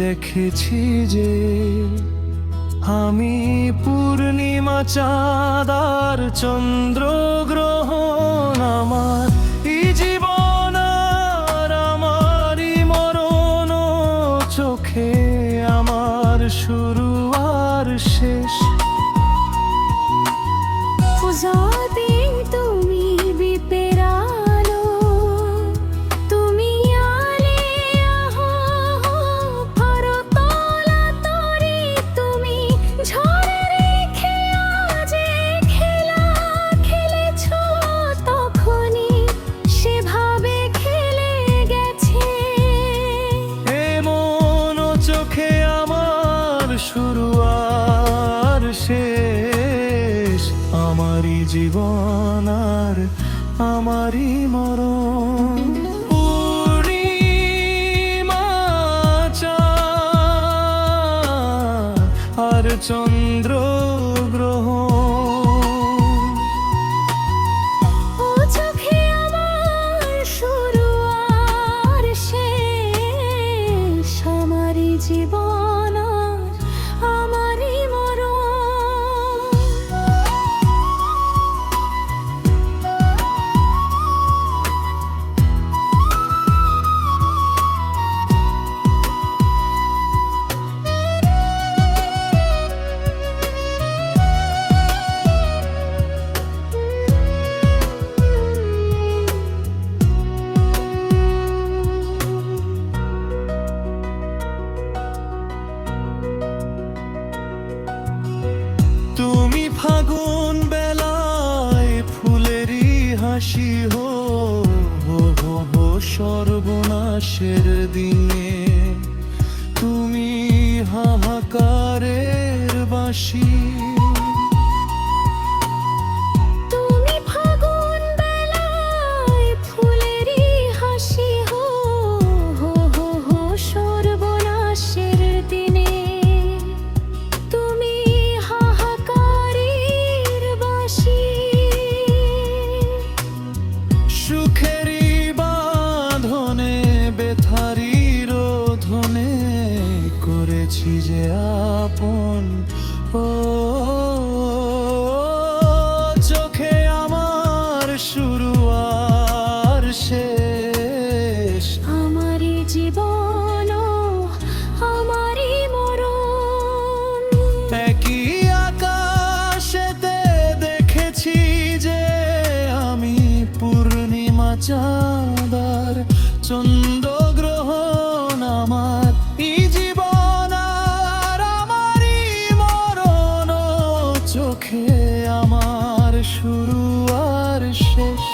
দেখেছি যে আমি পূর্ণিমা চাঁদ আর চন্দ্র গ্রহণ। আমার এই জীবন আর আমারই মরণ, চোখে আমার শুরু আর শেষ। যদি তুমি বিপের আলো, তুমি আলে আহো ভরতলা তরি, তুমি ঝড়ে রেখে আজে খেলা খেলেছ, তখনই সেভাবে খেলে গেছে। এমন চোখে আমার শুরু আর শেষ, আমারই জীবন আর আমারই মরণ। পূর্ণিমা চাঁদ আর চন্দ্র গ্রহণ, ও চোখে আমার শুরু আর শেষ, আমারই জীবন আর আমারই মরণ। তুমি ফাগুন বেলায় ফুলেরই হাসি হো হো হো হো সর্বনাশের দিনে, তুমি হাহাকারের বাঁশি। তুমি ফাগুন বেলায় ফুলেরই হাসি হো হো হো হো সর্বনাশের দিনে, তুমি হাহাকারের বাঁশি। সুখেরই বাঁধনে বেথারি রোধনে করেছি যে আপন। ও চোখে আমার শুরু আর শেষ, আমারই জীবন আমারই মরণ। একই আকাশেতে দেখেছি যে আমি পূর্ণিমা চাঁদ আর চন্দ্র গ্রহণ। আমার এই জীবন আর আমারই মরণ, চোখে আমার শুরু আর শেষ।